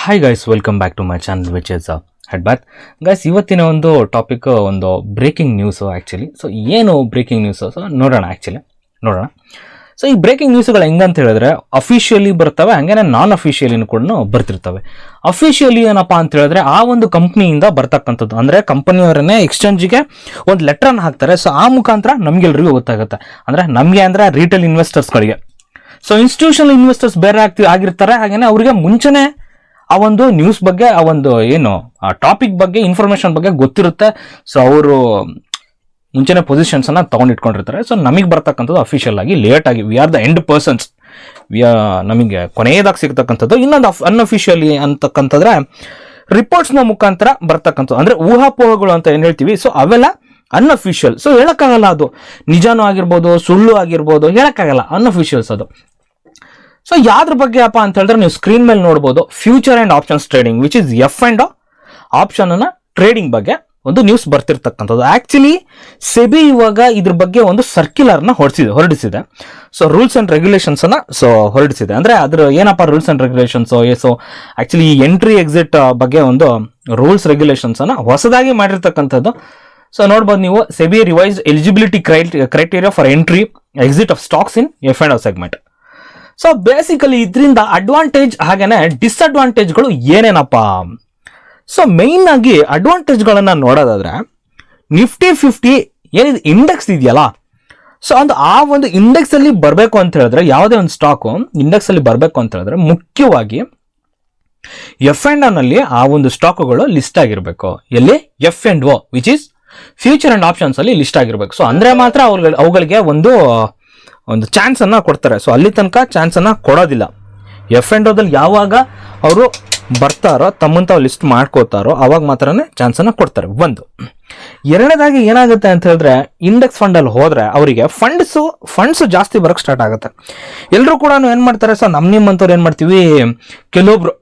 Hi guys, welcome back to my channel which is head back. Guys, ಇವತ್ತಿನ ಒಂದು topic ಒಂದು breaking news actually. So ಏನು breaking news? So ನೋಡೋಣ. So ಈ breaking ನ್ಯೂಸ್ಗಳು ಹೆಂಗಂತ ಹೇಳಿದ್ರೆ ಅಫಿಷಿಯಲಿ ಬರ್ತವೆ, ಹಂಗೇನೆ ನಾನ್ ಅಫಿಷಿಯಲಿನೂ ಕೂಡ ಬರ್ತಿರ್ತವೆ. ಅಫಿಷಿಯಲಿ ಏನಪ್ಪ ಅಂತ ಹೇಳಿದ್ರೆ ಆ ಒಂದು ಕಂಪ್ನಿಯಿಂದ ಬರ್ತಕ್ಕಂಥದ್ದು, ಅಂದರೆ ಕಂಪನಿಯವರನ್ನೇ ಎಕ್ಸ್ಚೇಂಜಿಗೆ ಒಂದು ಲೆಟ್ರನ್ನು ಹಾಕ್ತಾರೆ. ಸೊ ಆ ಮುಖಾಂತರ ನಮಗೆಲ್ರಿಗೂ ಗೊತ್ತಾಗುತ್ತೆ. ಅಂದರೆ ನಮಗೆ ಅಂದರೆ ರಿಟೇಲ್ ಇನ್ವೆಸ್ಟರ್ಸ್ಗಳಿಗೆ. ಸೊ ಇನ್ಸ್ಟಿಟ್ಯೂಷನಲ್ ಇನ್ವೆಸ್ಟರ್ಸ್ ಬೇರೆ ಆಗಿರ್ತಾರೆ, ಹಾಗೇನೆ ಅವರಿಗೆ ಮುಂಚೆನೆ ಆ ಒಂದು ನ್ಯೂಸ್ ಬಗ್ಗೆ, ಆ ಒಂದು ಏನು ಆ ಟಾಪಿಕ್ ಬಗ್ಗೆ, ಇನ್ಫಾರ್ಮೇಶನ್ ಬಗ್ಗೆ ಗೊತ್ತಿರುತ್ತೆ. ಸೊ ಅವರು ಮುಂಚೆನೆ ಪೊಸಿಷನ್ಸ್ ಅನ್ನ ತಗೊಂಡಿಟ್ಕೊಂಡಿರ್ತಾರೆ. ಸೊ ನಮಗೆ ಬರ್ತಕ್ಕಂಥದ್ದು ಅಫಿಷಿಯಲ್ ಆಗಿ ಲೇಟ್ ಆಗಿ, we are the end persons, ನಮಗೆ ಕೊನೆಯದಾಗಿ ಸಿಗ್ತಕ್ಕಂಥದ್ದು. ಇನ್ನೊಂದು ಅನ್ಅಫಿಷಿಯಲಿ ಅಂತಕ್ಕಂಥದ್ರೆ ರಿಪೋರ್ಟ್ಸ್ನ ಮುಖಾಂತರ ಬರ್ತಕ್ಕಂಥದ್ದು, ಅಂದ್ರೆ ಊಹಾಪೋಹಗಳು ಅಂತ ಏನು ಹೇಳ್ತೀವಿ. ಸೊ ಅವೆಲ್ಲ ಅನ್ಅಫಿಷಿಯಲ್. ಸೊ ಹೇಳಕ್ಕಾಗಲ್ಲ, ಅದು ನಿಜಾನೂ ಆಗಿರ್ಬೋದು, ಸುಳ್ಳು ಆಗಿರ್ಬೋದು, ಹೇಳಕ್ಕಾಗಲ್ಲ, ಅನ್ಅಫಿಷಿಯಲ್ಸ್ ಅದು. ಸೊ ಯಾವ್ದ್ರ ಬಗ್ಗೆ ಅಪ್ಪ ಅಂತ ಹೇಳಿದ್ರೆ ನೀವು ಸ್ಕ್ರೀನ್ ಮೇಲೆ ನೋಡ್ಬೋದು, future and options trading, which is F and option ಅನ್ನ ಟ್ರೇಡಿಂಗ್ ಬಗ್ಗೆ ಒಂದು ನ್ಯೂಸ್ ಬರ್ತಿರ್ತಕ್ಕಂಥದ್ದು. ಆಕ್ಚುಲಿ ಸೆಬಿ ಇವಾಗ ಇದ್ರ ಬಗ್ಗೆ ಒಂದು ಸರ್ಕ್ಯುಲರ್ನ ಹೊರಡಿಸಿದೆ. ಸೊ ರೂಲ್ಸ್ ಅಂಡ್ ರೆಗ್ಯುಲೇಷನ್ಸ್ ಅನ್ನ ಹೊರಡಿಸಿದೆ. ಅಂದ್ರೆ ಅದ್ರ ಏನಪ್ಪ rules and regulations? So actually ಈ ಎಂಟ್ರಿ ಎಕ್ಸಿಟ್ ಬಗ್ಗೆ ಒಂದು ರೂಲ್ಸ್ ರೆಗ್ಯುಲೇಷನ್ಸ್ ಅನ್ನ ಹೊಸದಾಗಿ ಮಾಡಿರ್ತಕ್ಕಂಥದ್ದು. ಸೊ ನೋಡ್ಬೋದು ನೀವು, SEBI revised eligibility criteria for entry exit of stocks in F and segment. So basically ಇದರಿಂದ ಅಡ್ವಾಂಟೇಜ್ ಹಾಗೇನೆ ಡಿಸ್ಅಡ್ವಾಂಟೇಜ್ಗಳು ಏನೇನಪ್ಪ? ಸೊ ಮೇನ್ ಆಗಿ ಅಡ್ವಾಂಟೇಜ್ಗಳನ್ನ ನೋಡೋದಾದ್ರೆ, ನಿಫ್ಟಿ 50 ಏನಿದೆ ಇಂಡೆಕ್ಸ್ ಇದೆಯಲ್ಲ, ಸೊ ಆ ಒಂದು ಇಂಡೆಕ್ಸ್ ಅಲ್ಲಿ ಬರಬೇಕು ಅಂತ ಹೇಳಿದ್ರೆ, ಯಾವುದೇ ಒಂದು ಸ್ಟಾಕು ಇಂಡೆಕ್ಸ್ ಅಲ್ಲಿ ಬರಬೇಕು ಅಂತ ಹೇಳಿದ್ರೆ ಮುಖ್ಯವಾಗಿ ಎಫ್ ಅಂಡ್ ನಲ್ಲಿ ಆ ಒಂದು ಸ್ಟಾಕುಗಳು ಲಿಸ್ಟ್ ಆಗಿರ್ಬೇಕು. ಎಲ್ಲಿ? F and O, which is future and options ಅಲ್ಲಿ ಲಿಸ್ಟ್ ಆಗಿರ್ಬೇಕು. ಸೊ ಅಂದ್ರೆ ಮಾತ್ರ ಅವುಗಳಿಗೆ ಒಂದು ಚಾನ್ಸ್ ಅನ್ನ ಕೊಡ್ತಾರೆ. ಸೊ ಅಲ್ಲಿ ತನಕ ಚಾನ್ಸ್ ಅನ್ನ ಕೊಡೋದಿಲ್ಲ. ಎಫ್ ಅಂಡ್ ಓದಲ್ಲಿ ಯಾವಾಗ ಅವರು ಬರ್ತಾರೋ, ತಮ್ಮಂತ ಲಿಸ್ಟ್ ಮಾಡ್ಕೋತಾರೋ, ಅವಾಗ ಮಾತ್ರನೇ ಚಾನ್ಸ್ ಅನ್ನ ಕೊಡ್ತಾರೆ. ಒಂದು. ಎರಡನೇದಾಗಿ ಏನಾಗುತ್ತೆ ಅಂತ ಹೇಳಿದ್ರೆ, ಇಂಡೆಕ್ಸ್ ಫಂಡ್ ಅಲ್ಲಿ ಹೋದ್ರೆ ಅವರಿಗೆ ಫಂಡ್ಸ್ ಜಾಸ್ತಿ ಬರಕ್ ಸ್ಟಾರ್ಟ್ ಆಗುತ್ತೆ. ಎಲ್ಲರೂ ಕೂಡ ಏನ್ ಮಾಡ್ತಾರೆ? ಸೊ ನಿಮ್ಮಂತವ್ರು ಏನ್ ಮಾಡ್ತೀವಿ, ಕೆಲವೊಬ್ರು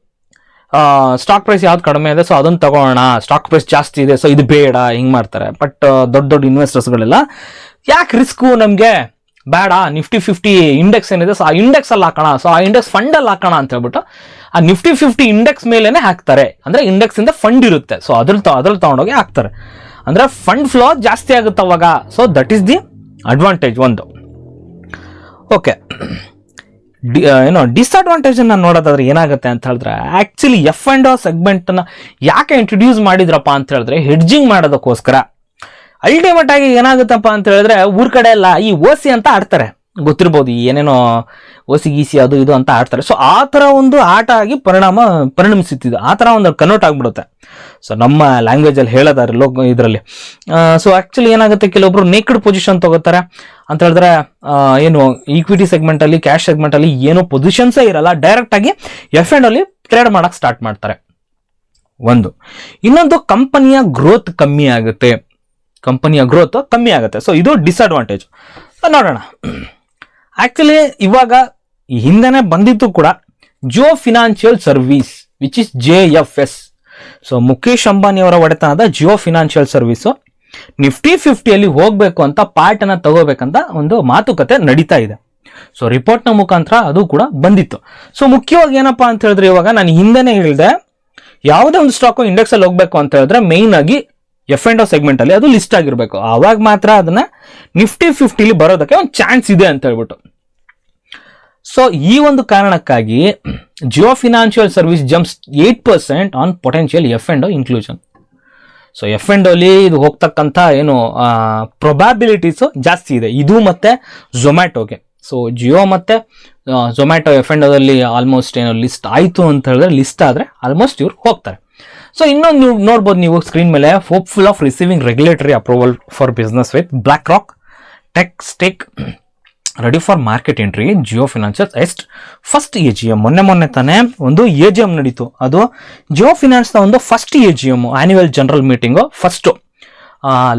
ಸ್ಟಾಕ್ ಪ್ರೈಸ್ ಯಾವ್ದು ಕಡಿಮೆ ಇದೆ, ಸೊ ಅದನ್ನ ತಗೋಣ, ಸ್ಟಾಕ್ ಪ್ರೈಸ್ ಜಾಸ್ತಿ ಇದೆ, ಸೊ ಇದು ಬೇಡ, ಹಿಂಗ್ ಮಾಡ್ತಾರೆ. ಬಟ್ ದೊಡ್ಡ ಇನ್ವೆಸ್ಟರ್ಸ್ಗಳೆಲ್ಲ ಯಾಕೆ ರಿಸ್ಕು, ನಮ್ಗೆ ಬೇಡ, ನಿಫ್ಟಿ 50 ಇಂಡೆಕ್ಸ್ ಏನಿದೆ, ಸೊ ಆ ಇಂಡೆಕ್ಸ್ ಅಲ್ಲಿ ಹಾಕೋಣ, ಸೊ ಆ ಇಂಡೆಕ್ಸ್ ಫಂಡ್ ಅಲ್ಲಿ ಹಾಕೋಣ ಅಂತ ಹೇಳ್ಬಿಟ್ಟು ಆ ನಿಫ್ಟಿ 50 ಇಂಡೆಕ್ಸ್ ಮೇಲೆನೆ ಹಾಕ್ತಾರೆ. ಅಂದ್ರೆ ಇಂಡೆಕ್ಸ್ ಇಂದ ಫಂಡ್ ಇರುತ್ತೆ, ಸೊ ಅದ್ರಲ್ಲಿ ತಗೊಂಡೋಗಿ ಹಾಕ್ತಾರೆ. ಅಂದ್ರೆ ಫಂಡ್ ಫ್ಲೋ ಜಾಸ್ತಿ ಆಗುತ್ತೆ ಅವಾಗ. So that is the advantage ಒಂದು. ಓಕೆ, ಡಿಸ್ಅಡ್ವಾಂಟೇಜ್ ಅನ್ನ ನೋಡೋದಾದ್ರೆ ಏನಾಗುತ್ತೆ ಅಂತ ಹೇಳಿದ್ರೆ, ಆಕ್ಚುಲಿ ಎಫ್ ಅಂಡ್ ಸೆಗ್ಮೆಂಟ್ ಅನ್ನ ಯಾಕೆ ಇಂಟ್ರೊಡ್ಯೂಸ್ ಮಾಡಿದ್ರಪ್ಪ ಅಂತ ಹೇಳಿದ್ರೆ, ಹೆಡ್ಜಿಂಗ್ ಮಾಡೋದಕ್ಕೋಸ್ಕರ. ಅಲ್ಟಿಮೇಟ್ ಆಗಿ ಏನಾಗುತ್ತಪ್ಪ ಅಂತ ಹೇಳಿದ್ರೆ, ಊರ್ ಕಡೆ ಎಲ್ಲ ಈ ಓಸಿ ಅಂತ ಆಡ್ತಾರೆ, ಗೊತ್ತಿರ್ಬೋದು, ಏನೇನೋ ಓಸಿ ಗೀಸಿ ಅದು ಇದು ಅಂತ ಆಡ್ತಾರೆ. ಸೊ ಆ ತರ ಒಂದು ಆಟ ಆಗಿ ಪರಿಣಮಿಸುತ್ತಿದೆ, ಆ ತರ ಒಂದು ಕನ್ವರ್ಟ್ ಆಗ್ಬಿಡುತ್ತೆ. ಸೊ ನಮ್ಮ ಲ್ಯಾಂಗ್ವೇಜ್ ಅಲ್ಲಿ ಹೇಳೋದಾರೆ ಇದರಲ್ಲಿ. ಸೊ ಆಕ್ಚುಲಿ ಏನಾಗುತ್ತೆ, ಕೆಲವೊಬ್ರು ನೇಕ್ಡ್ ಪೊಸಿಷನ್ ತಗೋತಾರೆ ಅಂತ ಹೇಳಿದ್ರೆ, ಏನು ಈಕ್ವಿಟಿ ಸೆಗ್ಮೆಂಟ್ ಅಲ್ಲಿ, ಕ್ಯಾಶ್ ಸೆಗ್ಮೆಂಟ್ ಅಲ್ಲಿ ಏನೋ ಪೊಸಿಷನ್ಸೇ ಇರಲ್ಲ, ಡೈರೆಕ್ಟ್ ಆಗಿ ಎಫ್ ಅಂಡ್ ಅಲ್ಲಿ ಟ್ರೇಡ್ ಮಾಡಕ್ ಸ್ಟಾರ್ಟ್ ಮಾಡ್ತಾರೆ. ಒಂದು. ಇನ್ನೊಂದು, ಕಂಪನಿಯ ಗ್ರೋತ್ ಕಮ್ಮಿ ಆಗುತ್ತೆ. ಸೊ ಇದು ಡಿಸ್ಅಡ್ವಾಂಟೇಜ್. ನೋಡೋಣ. ಆಕ್ಚುಲಿ ಇವಾಗ ಹಿಂದೆನೆ ಬಂದಿತ್ತು ಕೂಡ Jio financial service, which is JFS. So Mukesh Ambani ಅವರ ಒಡೆತನದ ಜಿಯೋ ಫಿನಾನ್ಷಿಯಲ್ ಸರ್ವಿಸ್ ನಿಫ್ಟಿ 50 ಅಲ್ಲಿ ಹೋಗ್ಬೇಕು ಅಂತ ಪಾರ್ಟ್ ಅನ್ನ ತಗೋಬೇಕಂತ ಒಂದು ಮಾತುಕತೆ ನಡೀತಾ ಇದೆ. ಸೊ ರಿಪೋರ್ಟ್ ನ ಮುಖಾಂತರ ಅದು ಕೂಡ ಬಂದಿತ್ತು. ಸೊ ಮುಖ್ಯವಾಗಿ ಏನಪ್ಪಾ ಅಂತ ಹೇಳಿದ್ರೆ, ಇವಾಗ ನಾನು ಹಿಂದೆನೆ ಹೇಳಿದೆ, ಯಾವುದೇ ಒಂದು ಸ್ಟಾಕ್ ಇಂಡೆಕ್ಸ್ ಅಲ್ಲಿ ಹೋಗ್ಬೇಕು ಅಂತ ಹೇಳಿದ್ರೆ ಮೈನ್ ಆಗಿ ಎಫ್ ಅಂಡ್ ಸೆಗ್ಮೆಂಟ್ ಅಲ್ಲಿ ಅದು ಲಿಸ್ಟ್ ಆಗಿರ್ಬೇಕು. ಆವಾಗ ಮಾತ್ರ ಅದನ್ನ ನಿಫ್ಟಿ 50 ಬರೋದಕ್ಕೆ ಒಂದು ಚಾನ್ಸ್ ಇದೆ ಅಂತ ಹೇಳ್ಬಿಟ್ಟು. ಸೊ ಈ ಒಂದು ಕಾರಣಕ್ಕಾಗಿ Jio financial service jumps 8% on potential F and inclusion. So F and ಅಲ್ಲಿ ಇದು ಹೋಗ್ತಕ್ಕಂಥ ಏನು ಪ್ರೊಬ್ಯಾಬಿಲಿಟೀಸ್ ಜಾಸ್ತಿ ಇದೆ, ಇದು ಮತ್ತೆ ಝೊಮ್ಯಾಟೋಗೆ. ಸೊ ಜಿಯೋ ಮತ್ತೆ ಝೊಮ್ಯಾಟೊ ಎಫ್ ಅಂಡ್ ಅಲ್ಲಿ ಆಲ್ಮೋಸ್ಟ್ ಏನೋ ಲಿಸ್ಟ್ ಆಯ್ತು ಅಂತ ಹೇಳಿದ್ರೆ, ಲಿಸ್ಟ್ ಆದ್ರೆ ಆಲ್ಮೋಸ್ಟ್ ಇವ್ರು ಹೋಗ್ತಾರೆ. ಸೊ ಇನ್ನೊಂದು ನೀವು ನೋಡ್ಬೋದು, ನೀವು ಸ್ಕ್ರೀನ್ ಮೇಲೆ, hopeful of receiving regulatory approval for business with BlackRock tech stake ready for market entry Jio financial first AGM. ಮೊನ್ನೆ ತಾನೇ ಒಂದು AGM ನಡೀತು. ಅದು ಜಿಯೋ ಫಿನಾನ್ಸ್ ನ ಒಂದು first AGM, annual general meeting, first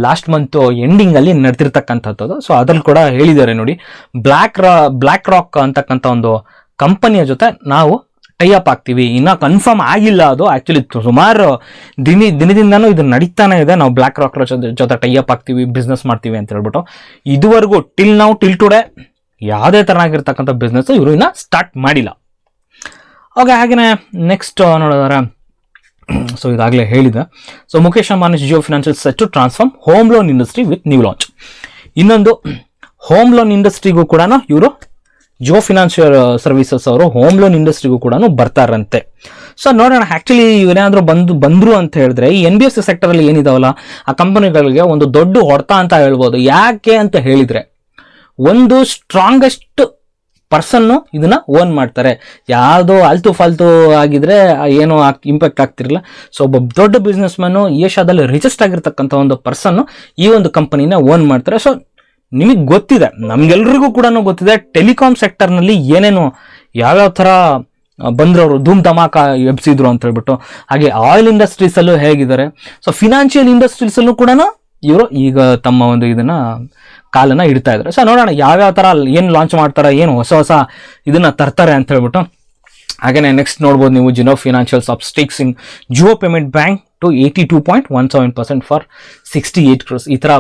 last month ending ಅಲ್ಲಿ ನಡೆದಿರ್ತಕ್ಕಂಥದ್ದು. So ಅದ್ರಲ್ಲಿ ಕೂಡ ಹೇಳಿದ್ದಾರೆ ನೋಡಿ, ಬ್ಲಾಕ್ ರಾಕ್ ಅಂತಕ್ಕಂಥ ಒಂದು ಕಂಪನಿಯ ಜೊತೆ ನಾವು ಟೈ ಅಪ್ ಆಗ್ತೀವಿ. ಇನ್ನ ಕನ್ಫರ್ಮ್ ಆಗಿಲ್ಲ ಅದು, ಆಕ್ಚುಲಿ ಸುಮಾರು ದಿನದಿಂದನೂ ಇದು ನಡೀತಾನೆ ಇದೆ, ನಾವು ಬ್ಲಾಕ್ ರಾಕ್ ಜೊತೆ ಟೈ ಅಪ್ ಆಗ್ತೀವಿ, ಬಿಸ್ನೆಸ್ ಮಾಡ್ತೀವಿ ಅಂತ ಹೇಳ್ಬಿಟ್ಟು. ಇದುವರೆಗೂ ಟಿಲ್ ಟುಡೇ ಯಾವುದೇ ತರನಾಗಿರ್ತಕ್ಕಂಥ ಬಿಸ್ನೆಸ್ ಇವರು ಇನ್ನ ಸ್ಟಾರ್ಟ್ ಮಾಡಿಲ್ಲ. ಓಕೆ, ಹಾಗೆಯೇ ನೆಕ್ಸ್ಟ್ ನೋಡೋದಾದ್ರೆ, ಸೊ ಇದಾಗಲೇ ಹೇಳಿದೆ. So Mukesh Ambani Jio financial set to transform home loan industry with new launch. ಇನ್ನೊಂದು ಹೋಮ್ ಲೋನ್ ಇಂಡಸ್ಟ್ರಿಗೂ ಕೂಡ ಇವರು ಜಿಯೋ ಫಿನಾನ್ಷಿಯಲ್ ಸರ್ವಿಸಸ್ ಅವರು ಹೋಮ್ ಲೋನ್ ಇಂಡಸ್ಟ್ರಿಗೂ ಕೂಡ ಬರ್ತಾರಂತೆ. ಸೊ ನೋಡೋಣ, ಆ್ಯಕ್ಚುಲಿ ಇವರೇನಾದರೂ ಬಂದರು ಅಂತ ಹೇಳಿದ್ರೆ ಈ NBFC ಸೆಕ್ಟರಲ್ಲಿ ಏನಿದಾವಲ್ಲ ಆ ಕಂಪನಿಗಳಿಗೆ ಒಂದು ದೊಡ್ಡ ಹೊಡೆತ ಅಂತ ಹೇಳ್ಬೋದು. ಯಾಕೆ ಅಂತ ಹೇಳಿದರೆ, ಒಂದು ಸ್ಟ್ರಾಂಗೆಸ್ಟ್ ಪರ್ಸನ್ನು ಇದನ್ನ ಓನ್ ಮಾಡ್ತಾರೆ. ಯಾವುದೋ ಆಲ್ತು ಫಾಲ್ತು ಆಗಿದ್ರೆ ಏನೋ ಇಂಪ್ಯಾಕ್ಟ್ ಆಗ್ತಿರಲಿಲ್ಲ. ಸೊ ಒಬ್ಬ ದೊಡ್ಡ ಬಿಸ್ನೆಸ್ ಮ್ಯಾನು, ಏಷ್ಯಾದಲ್ಲಿ ರಿಚೆಸ್ಟ್ ಆಗಿರ್ತಕ್ಕಂಥ ಒಂದು ಪರ್ಸನ್ನು ಈ ಒಂದು ಕಂಪನಿನ ಓನ್ ಮಾಡ್ತಾರೆ. ಸೊ ನಿಮಗೆ ಗೊತ್ತಿದೆ, ನಮ್ಗೆಲ್ರಿಗೂ ಕೂಡ ಗೊತ್ತಿದೆ ಟೆಲಿಕಾಂ ಸೆಕ್ಟರ್ನಲ್ಲಿ ಏನೇನು ಯಾವ್ಯಾವ ಥರ ಬಂದ್ರವರು ಧೂಮ್ ಧಮಾಕ ಎಬ್ಸಿದ್ರು ಅಂತ ಹೇಳ್ಬಿಟ್ಟು. ಹಾಗೆ ಆಯಿಲ್ ಇಂಡಸ್ಟ್ರೀಸಲ್ಲೂ ಹೇಗಿದ್ದಾರೆ, ಸೊ ಫಿನಾನ್ಷಿಯಲ್ ಇಂಡಸ್ಟ್ರೀಸಲ್ಲೂ ಕೂಡ ಇವರು ಈಗ ತಮ್ಮ ಒಂದು ಇದನ್ನ ಕಾಲನ್ನ ಇಡ್ತಾ ಇದ್ದಾರೆ. ಸೊ ನೋಡೋಣ ಯಾವ್ಯಾವ ಥರ ಏನು ಲಾಂಚ್ ಮಾಡ್ತಾರೆ, ಏನು ಹೊಸ ಇದನ್ನ ತರ್ತಾರೆ ಅಂತ ಹೇಳ್ಬಿಟ್ಟು. ಹಾಗೆಯೇ ನೆಕ್ಸ್ಟ್ ನೋಡ್ಬೋದು ನೀವು, Jio financial substakes in Jio payment bank to 82.17% for 68 crores. ಈ ಥರ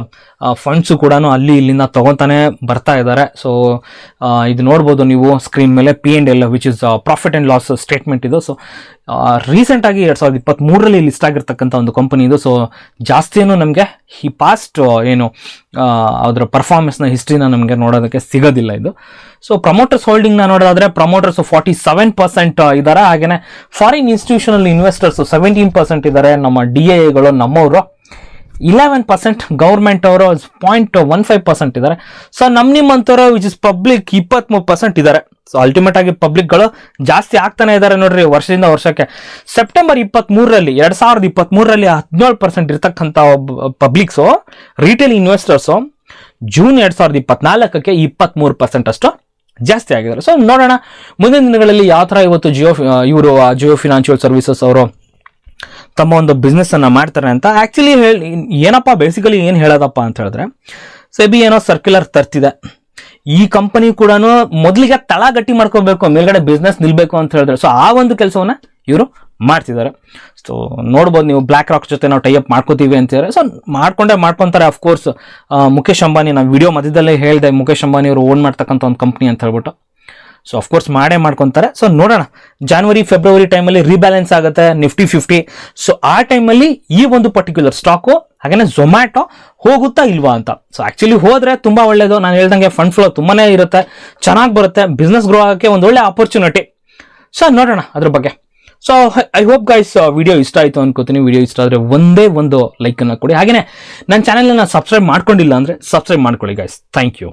ಫಂಡ್ಸು ಕೂಡ ಅಲ್ಲಿ ಇಲ್ಲಿಂದ ತೊಗೊತಾನೆ ಬರ್ತಾ ಇದ್ದಾರೆ. ಸೊ ಇದು ನೋಡ್ಬೋದು ನೀವು ಸ್ಕ್ರೀನ್ ಮೇಲೆ, P&L which is profit and loss statement ಇದು. ಸೊ ರೀಸೆಂಟಾಗಿ 2023 ಲಿಸ್ಟ್ ಆಗಿರ್ತಕ್ಕಂಥ ಒಂದು ಕಂಪನಿ ಇದು. ಸೊ ಜಾಸ್ತಿ ಏನು ನಮಗೆ ಈ ಪಾಸ್ಟ್ ಏನು ಅದರ ಪರ್ಫಾರ್ಮೆನ್ಸ್ನ ಹಿಸ್ಟ್ರಿನ ನಮಗೆ ನೋಡೋದಕ್ಕೆ ಸಿಗೋದಿಲ್ಲ ಇದು. ಸೊ ಪ್ರಮೋಟರ್ಸ್ ಹೋಲ್ಡಿಂಗ್ನ ನೋಡೋದಾದ್ರೆ, ಪ್ರಮೋಟರ್ಸ್ 47% ಇದ್ದಾರೆ. ಹಾಗೆಯೇ ಫಾರಿನ್ ಇನ್ಸ್ಟಿಟ್ಯೂಷನಲ್ ಇನ್ವೆಸ್ಟರ್ಸ್ 17% ಇದ್ದಾರೆ. ನಮ್ಮ DIAಗಳು ನಮ್ಮವರು 11%, ಗೌರ್ಮೆಂಟ್ ಅವರು 0.15% ಇದ್ದಾರೆ. ಸೊ ನಿಮ್ಮಂಥವ್ರು ವಿಚ್ ಇಸ್ ಪಬ್ಲಿಕ್ 23% ಇದ್ದಾರೆ. ಸೊ ಅಲ್ಟಿಮೇಟ್ ಆಗಿ ಪಬ್ಲಿಕ್ಗಳು ಜಾಸ್ತಿ ಆಗ್ತಾನೆ ಇದ್ದಾರೆ ನೋಡ್ರಿ ವರ್ಷದಿಂದ ವರ್ಷಕ್ಕೆ. ಸೆಪ್ಟೆಂಬರ್ 2023 17% ಇರ್ತಕ್ಕಂಥ ಪಬ್ಲಿಕ್ಸು, ರಿಟೇಲ್ ಇನ್ವೆಸ್ಟರ್ಸು ಜೂನ್ 2024 23% ಅಷ್ಟು ಜಾಸ್ತಿ ಆಗಿದ್ದಾರೆ. ಸೊ ನೋಡೋಣ ಮುಂದಿನ ದಿನಗಳಲ್ಲಿ ಯಾವ ಥರ ಇವತ್ತು ಜಿಯೋ ಫಿನಾನ್ಷಿಯಲ್ ಸರ್ವಿಸಸ್ ಅವರು ತಮ್ಮ ಒಂದು ಬಿಸ್ನೆಸ್ ಅನ್ನ ಮಾಡ್ತಾರೆ ಅಂತ. ಆಕ್ಚುಲಿ ಏನಪ್ಪ ಬೇಸಿಕಲಿ ಏನು ಹೇಳೋದಪ್ಪ ಅಂತ ಹೇಳಿದ್ರೆ, ಸೆಬಿ ಏನೋ ಸರ್ಕ್ಯುಲರ್ ತರ್ತಿದೆ. ಈ ಕಂಪನಿ ಕೂಡ ಮೊದಲಿಗೆ ತಳ ಗಟ್ಟಿ ಮಾಡ್ಕೋಬೇಕು, ಮೇಲ್ಗಡೆ ಬಿಸ್ನೆಸ್ ನಿಲ್ಬೇಕು ಅಂತ ಹೇಳಿದ್ರೆ. ಸೊ ಆ ಒಂದು ಕೆಲಸವನ್ನ ಇವರು ಮಾಡ್ತಿದ್ದಾರೆ. ಸೊ ನೋಡ್ಬೋದು ನೀವು, ಬ್ಲ್ಯಾಕ್ ರಾಕ್ ಜೊತೆ ನಾವು ಟೈ ಅಪ್ ಮಾಡ್ಕೋತೀವಿ ಅಂತಿದ್ದಾರೆ. ಸೊ ಮಾಡ್ಕೊಂತಾರೆ. ಅಫ್ಕೋರ್ಸ್ ಮುಖೇಶ್ ಅಂಬಾನಿ, ನಾವು ವಿಡಿಯೋ ಮಧ್ಯದಲ್ಲೇ ಹೇಳಿದೆ, ಮುಖೇಶ್ ಅಂಬಾನಿ ಅವರು ಓನ್ ಮಾಡ್ತಕ್ಕಂಥ ಒಂದು ಕಂಪ್ನಿ ಅಂತ ಹೇಳ್ಬಿಟ್ಟು. ಸೊ ಅಫ್ಕೋರ್ಸ್ ಮಾಡ್ಕೊತಾರೆ. ಸೊ ನೋಡೋಣ, January February ಟೈಮಲ್ಲಿ ರೀಬ್ಯಾಲೆನ್ಸ್ ಆಗುತ್ತೆ Nifty 50. ಸೊ ಆ ಟೈಮಲ್ಲಿ ಈ ಒಂದು ಪರ್ಟಿಕ್ಯುಲರ್ ಸ್ಟಾಕು ಹಾಗೆಯೇ ಝೊಮ್ಯಾಟೊ ಹೋಗುತ್ತಾ ಇಲ್ವಾ ಅಂತ. ಸೊ ಆಕ್ಚುಲಿ ಹೋದ್ರೆ ತುಂಬಾ ಒಳ್ಳೇದು. ನಾನು ಹೇಳ್ದಂಗೆ ಫಂಡ್ ಫ್ಲೋ ತುಂಬಾನೇ ಇರುತ್ತೆ, ಚೆನ್ನಾಗಿ ಬರುತ್ತೆ, ಬಿಸ್ನೆಸ್ ಗ್ರೋ ಆಗೋಕ್ಕೆ ಒಂದು ಒಳ್ಳೆ ಆಪರ್ಚುನಿಟಿ. ಸೊ ನೋಡೋಣ ಅದ್ರ ಬಗ್ಗೆ. So I hope guys video ಇಷ್ಟ ಆಯಿತು ಅನ್ಕೋತೀನಿ. ವಿಡಿಯೋ ಇಷ್ಟ ಆದರೆ ಒಂದೇ ಒಂದು ಲೈಕನ್ನು ಕೊಡಿ. ಹಾಗೆಯೇ ನನ್ನ ಚಾನಲನ್ನು ಸಬ್ಸ್ಕ್ರೈಬ್ ಮಾಡ್ಕೊಂಡಿಲ್ಲ ಅಂದರೆ ಸಬ್ಸ್ಕ್ರೈಬ್ ಮಾಡ್ಕೊಳ್ಳಿ ಗೈಸ್. Thank you.